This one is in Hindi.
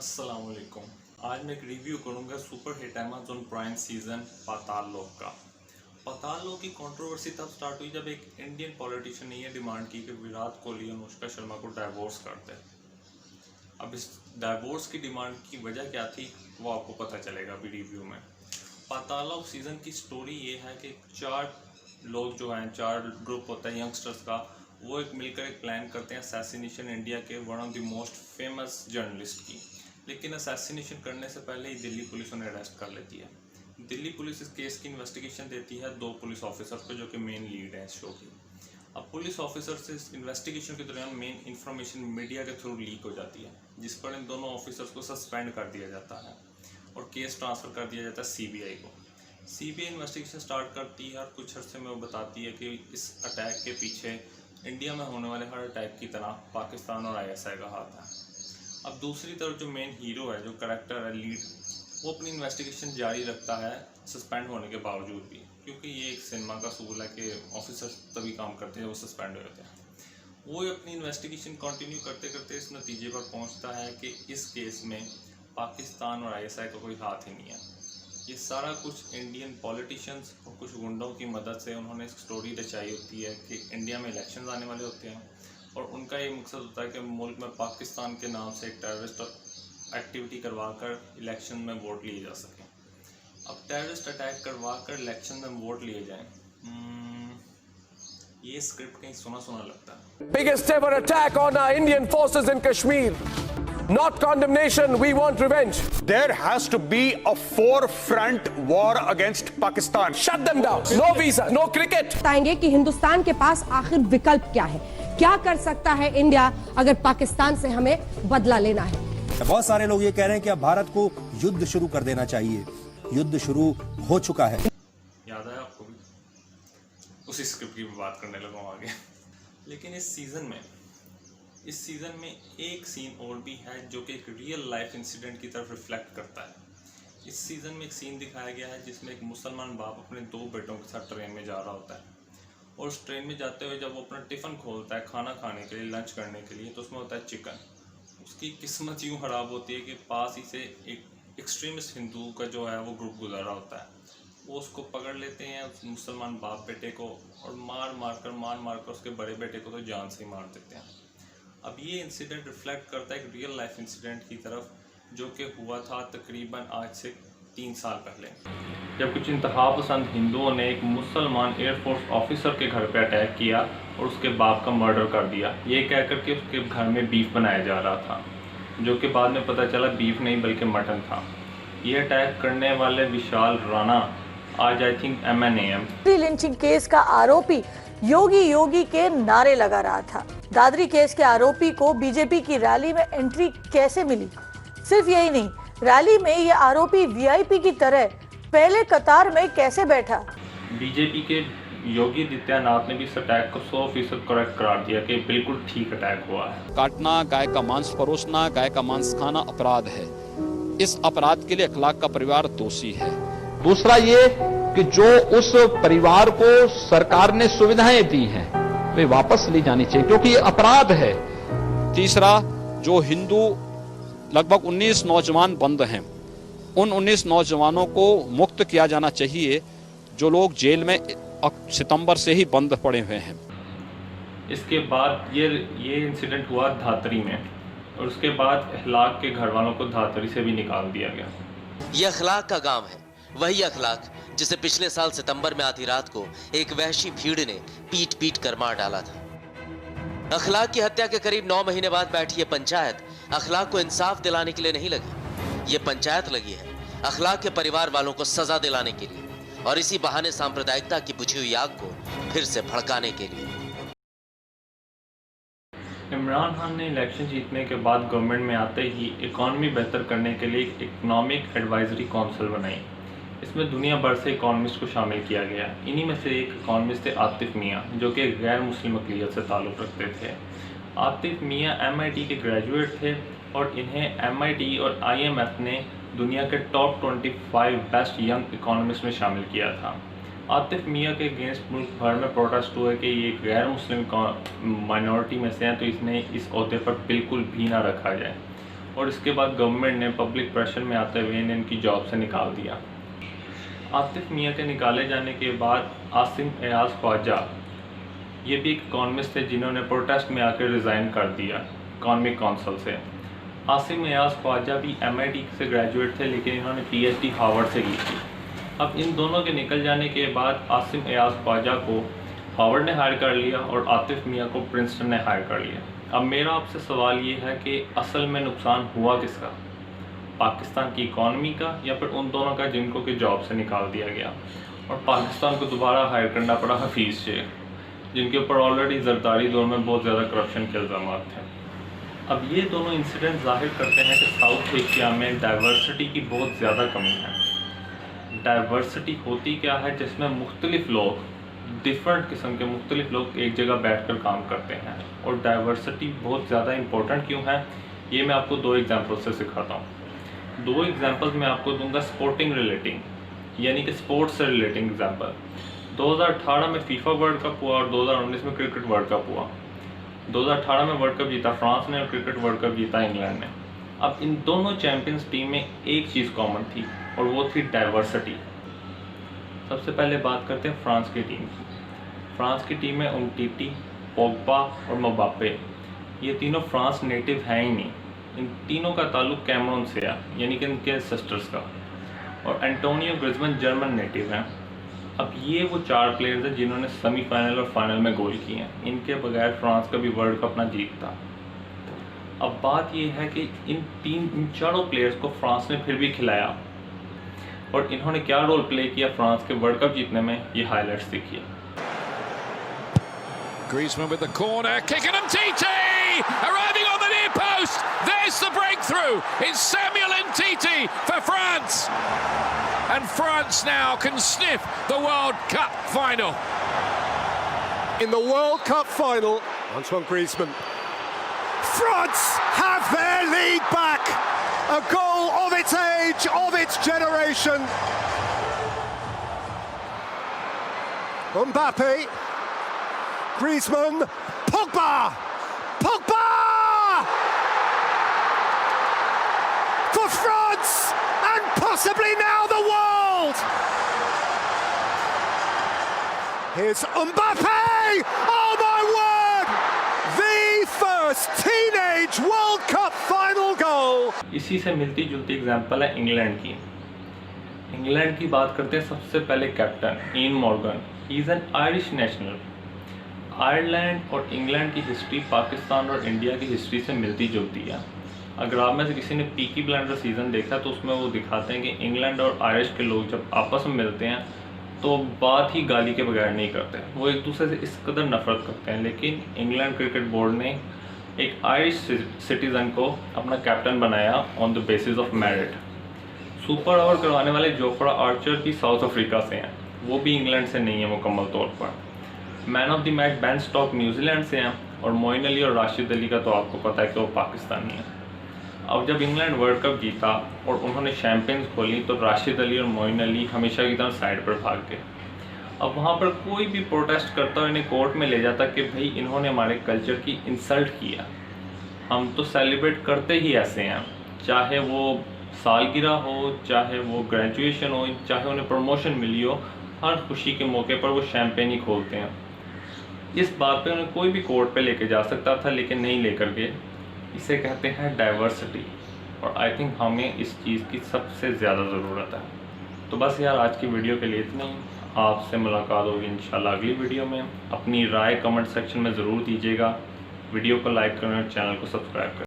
अस्सलाम वालेकुम। आज मैं एक रिव्यू करूंगा super hit Amazon prime season Paatal Lok का। पाताल लोक की कंट्रोवर्सी तब स्टार्ट हुई जब एक इंडियन पॉलिटिशियन ने यह डिमांड की कि विराट कोहली और अनुष्का शर्मा को डाइवोर्स कर दे। अब इस डाइवोर्स की डिमांड की वजह क्या थी वो आपको पता चलेगा अभी रिव्यू में। पाताल लोक सीज़न की स्टोरी ये है कि चार लोग जो हैं, चार ग्रुप होता है यंगस्टर्स का, वो एक मिलकर एक प्लान करते हैं असैसिनेशन इंडिया के one of the most famous journalist की। लेकिन असैसिनेशन करने से पहले ही दिल्ली पुलिस उन्हें अरेस्ट कर लेती है। दिल्ली पुलिस इस केस की इन्वेस्टिगेशन देती है दो पुलिस ऑफिसर को, जो कि मेन लीड है इस शो की। अब पुलिस ऑफिसर से इस इन्वेस्टिगेशन के दौरान मेन इन्फॉर्मेशन मीडिया के थ्रू लीक हो जाती है, जिस पर इन दोनों ऑफिसर्स को सस्पेंड कर दिया जाता है और केस ट्रांसफ़र कर दिया जाता है सीबीआई को। सीबीआई इन्वेस्टिगेशन स्टार्ट करती है और कुछ अर्से में वो बताती है कि इस अटैक के पीछे इंडिया में होने वाले हर अटैक की तरह पाकिस्तान और आईएसआई का हाथ है। अब दूसरी तरफ जो मेन हीरो है, जो करेक्टर है लीड, वो अपनी इन्वेस्टिगेशन जारी रखता है सस्पेंड होने के बावजूद भी, क्योंकि ये एक सिनेमा का सूल है कि ऑफिसर तभी काम करते हैं वो सस्पेंड हो जाते हैं। वो अपनी इन्वेस्टिगेशन कंटिन्यू करते करते इस नतीजे पर पहुंचता है कि इस केस में पाकिस्तान और आईएसआई का कोई हाथ ही नहीं है। ये सारा कुछ इंडियन पॉलिटिशियंस और कुछ गुंडों की मदद से उन्होंने एक स्टोरी रचाई होती है कि इंडिया में इलेक्शंस आने वाले होते हैं और उनका ये मकसद होता है कि मुल्क में पाकिस्तान के नाम से एक टेररिस्ट एक्टिविटी करवा कर इलेक्शन में वोट लिए जा सकें। अब टेररिस्ट अटैक करवा कर इलेक्शन में वोट लिए जाएं, ये स्क्रिप्ट कहीं सुना सुना लगता है। Biggest ever attack on our Indian forces in Kashmir. Not condemnation, we want revenge. There has to be a four-front war against Pakistan. Shut them down. No visa, no cricket. बताएंगे कि हिंदुस्तान के पास आखिर विकल्प क्या है, क्या कर सकता है इंडिया अगर पाकिस्तान से हमें बदला लेना है। बहुत सारे लोग ये कह रहे हैं कि अब भारत को युद्ध शुरू कर देना चाहिए। युद्ध शुरू हो चुका है। याद है आपको भी? उसी स्क्रिप्ट की बात करने लगा आगे। लेकिन इस सीज़न में एक सीन और भी है जो कि एक रियल लाइफ इंसिडेंट की तरफ रिफ्लेक्ट करता है। इस सीज़न में एक सीन दिखाया गया है जिसमें एक मुसलमान बाप अपने दो बेटों के साथ ट्रेन में जा रहा होता है और उस ट्रेन में जाते हुए जब वो अपना टिफ़िन खोलता है खाना खाने के लिए, लंच करने के लिए, तो उसमें होता है चिकन। उसकी किस्मत यूँ ख़राब होती है कि पास ही से एक एक्सट्रीमिस्ट हिंदू का जो है वो ग्रुप गुजरा होता है। वो उसको पकड़ लेते हैं, उस मुसलमान बाप बेटे को, और मार मार कर उसके बड़े बेटे को तो जान से ही मार देते हैं। अब ये इंसिडेंट रिफ्लेक्ट करता है एक रियल लाइफ इंसिडेंट की तरफ, जो कि हुआ था तकरीबन आज से 3 साल पहले, जब कुछ इंतहा पसंद हिंदुओं ने एक मुसलमान एयरफोर्स ऑफिसर के घर पर अटैक किया और उसके बाप का मर्डर कर दिया, ये कह कर के उसके घर में बीफ बनाया जा रहा था, जो कि बाद में पता चला बीफ नहीं बल्कि मटन था। ये अटैक करने वाले विशाल राणा आज I think MNAM lynching case का आरोपी योगी के नारे लगा रहा था। दादरी केस के आरोपी को बीजेपी की रैली में एंट्री कैसे मिली? सिर्फ यही नहीं, रैली में ये आरोपी वीआईपी की तरह पहले कतार में कैसे बैठा? बीजेपी के योगी आदित्यनाथ ने भी इस अटैक को 100% करेक्ट करार दिया कि बिल्कुल ठीक अटैक हुआ है। काटना, गाय का मांस परोसना, गाय का मांस खाना अपराध है। इस अपराध के लिए अखलाक का परिवार दोषी है। दूसरा ये कि जो उस परिवार को सरकार ने सुविधाएं दी हैं वे वापस ली जानी चाहिए, क्योंकि ये अपराध है। तीसरा, जो हिंदू लगभग 19 नौजवान बंद हैं, उन 19 नौजवानों को मुक्त किया जाना चाहिए जो लोग जेल में सितंबर से ही बंद पड़े हुए हैं। इसके बाद ये इंसिडेंट हुआ धातरी में, और उसके बाद अखलाक के घर वालों को धातरी से भी निकाल दिया गया। ये अखलाक का गांव है, वही अखलाक जिसे पिछले साल सितंबर में आधी रात को एक वहशी भीड़ ने पीट कर मार डाला था। अखलाक की हत्या के करीब 9 महीने बाद बैठी ये पंचायत अखलाक को इंसाफ दिलाने के लिए नहीं लगी। ये पंचायत लगी है अखलाक के परिवार वालों को सजा दिलाने के लिए, और इसी बहाने सांप्रदायिकता की बुझी हुई आग को फिर से भड़काने के लिए। इमरान खान ने इलेक्शन जीतने के बाद गवर्नमेंट में आते ही इकॉनमी बेहतर करने के लिए एक इकोनॉमिक एडवाइजरी काउंसिल बनाई। इसमें दुनिया भर से इकॉनमिस्ट को शामिल किया गया। इन्हीं में से एक इकॉनमिस्ट थे आतिफ मियाँ, जो कि गैर मुस्लिम अक़लियत से ताल्लुक़ रखते थे। आतिफ मियाँ MIT के ग्रेजुएट थे और इन्हें MIT और IMF ने दुनिया के टॉप 25 बेस्ट यंग इकॉनमिस्ट में शामिल किया था। आतिफ मियाँ के अगेंस्ट मुल्क भर में प्रोटेस्ट हुए कि ये गैर मुस्लिम माइनॉरिटी में से हैं, तो इसने इस ओहदे पर बिल्कुल भी ना रखा जाए। और इसके बाद गवर्नमेंट ने पब्लिक प्रेशर में आते हुए इन्हें इनकी जॉब से निकाल दिया। आतिफ मियाँ के निकाले जाने के बाद आसिम एयाज ख्वाजा, ये भी एक इकॉनमिस्ट थे जिन्होंने प्रोटेस्ट में आकर रिज़ाइन कर दिया इकॉनमिक काउंसिल से। आसिम एयाज ख्वाजा भी MIT से ग्रेजुएट थे, लेकिन इन्होंने PhD हार्वर्ड से की थी। अब इन दोनों के निकल जाने के बाद आसिम एयाज ख्वाजा को हार्वर्ड ने हायर कर लिया और आतिफ मियाँ को प्रिंसटन ने हायर कर लिया। अब मेरा आपसे सवाल ये है कि असल में नुकसान हुआ किसका, पाकिस्तान की इकॉनमी का या फिर उन दोनों का जिनको कि जॉब से निकाल दिया गया और पाकिस्तान को दोबारा हायर करना पड़ा हफीज़ शेख, जिनके ऊपर ऑलरेडी ज़रदारी दौर में बहुत ज़्यादा करप्शन के इल्ज़ाम थे। अब ये दोनों इंसिडेंट जाहिर करते हैं कि साउथ एशिया में डाइवर्सिटी की बहुत ज़्यादा कमी है। डाइवर्सिटी होती क्या है, जिसमें मुख्तलिफ लोग, डिफरेंट किस्म के मुख्तलिफ लोग एक जगह बैठकर काम करते हैं। और डाइवर्सिटी बहुत ज़्यादा इंपॉर्टेंट क्यों है, ये मैं आपको 2 एग्जाम्पल से सिखाता हूँ। 2 एग्जाम्पल्स मैं आपको दूंगा स्पोर्टिंग रिलेटिंग, यानी कि स्पोर्ट्स से रिलेटिंग एग्जाम्पल। 2018 में फीफा वर्ल्ड कप हुआ और 2019 में क्रिकेट वर्ल्ड कप हुआ। 2018 में वर्ल्ड कप जीता फ्रांस ने और क्रिकेट वर्ल्ड कप जीता इंग्लैंड ने। अब इन दोनों चैंपियंस टीम में एक चीज़ कॉमन थी और वो थी डाइवर्सिटी। सबसे पहले बात करते हैं फ्रांस की टीम की। फ्रांस की टीम में उमटीटी, पोग्बा और मबाप्पे, ये तीनों फ्रांस नेटिव हैं ही नहीं। इन तीनों का ताल्लुक कैमरून से है, यानी कि इनके सिस्टर्स का। और एंटोनियो ग्रिजमैन जर्मन नेटिव हैं। अब ये वो 4 प्लेयर्स हैं जिन्होंने सेमीफाइनल और फाइनल में गोल किए हैं। इनके बगैर फ्रांस कभी वर्ल्ड कप ना जीतता। अब बात ये है कि इन चारों प्लेयर्स को फ्रांस ने फिर भी खिलाया और इन्होंने क्या रोल प्ले किया फ्रांस के वर्ल्ड कप जीतने में, ये हाईलाइट्स देखिए। Griezmann with the corner, kicking Umtiti, arriving on the near post. There's the breakthrough. It's Samuel Umtiti for France, and France now can sniff the World Cup final. In the World Cup final, Antoine Griezmann. France have their lead back. A goal of its age, of its generation. Mbappe, Griezmann, Pogba, Pogba! For France and possibly now the world. Here's Mbappe! Oh my word! The first teenage World Cup final goal. इसी से मिलती जुलती एग्जांपल है इंग्लैंड की। इंग्लैंड की बात करते हैं सबसे पहले captain in Morgan. He is an Irish national. Ireland और इंग्लैंड की हिस्ट्री पाकिस्तान और इंडिया की हिस्ट्री से मिलती जुलती है। अगर आप में से किसी ने पीकी ब्लाइंडर सीज़न देखा तो उसमें वो दिखाते हैं कि इंग्लैंड और आयरिश के लोग जब आपस में मिलते हैं तो बात ही गाली के बगैर नहीं करते, वो एक दूसरे से इस कदर नफरत करते हैं। लेकिन इंग्लैंड क्रिकेट बोर्ड ने एक आयरिश सिटीज़न को अपना कैप्टन बनाया on the basis of merit. Super over करवाने वाले जोफ्रा आर्चर भी साउथ अफ्रीका से हैं, वो भी इंग्लैंड से नहीं है मुकम्मल तौर पर। Man of the match Ben Stokes New Zealand से हैं और मोइन अली और राशिद अली का तो आपको पता है कि वो पाकिस्तानी है। अब जब इंग्लैंड वर्ल्ड कप जीता और उन्होंने चैंपियंस खोली तो राशिद अली और मोइन अली हमेशा की तरह साइड पर भाग गए। अब वहाँ पर कोई भी प्रोटेस्ट करता और इन्हें कोर्ट में ले जाता कि भाई इन्होंने हमारे कल्चर की इंसल्ट किया, हम तो सेलिब्रेट करते ही ऐसे हैं, चाहे वो सालगिरह हो, चाहे वो ग्रेजुएशन हो, चाहे उन्हें प्रमोशन मिली हो, हर खुशी के मौके पर वो शैम्पेन ही खोलते हैं। इस बात पे उन्हें कोई भी कोर्ट पे लेके जा सकता था लेकिन नहीं लेकर गए। इसे कहते हैं डाइवर्सिटी और आई थिंक हमें इस चीज़ की सबसे ज़्यादा ज़रूरत है। तो बस यार आज की वीडियो के लिए इतना ही। आपसे मुलाकात होगी इंशाल्लाह अगली वीडियो में। अपनी राय कमेंट सेक्शन में ज़रूर दीजिएगा। वीडियो को लाइक करें और चैनल को सब्सक्राइब करें।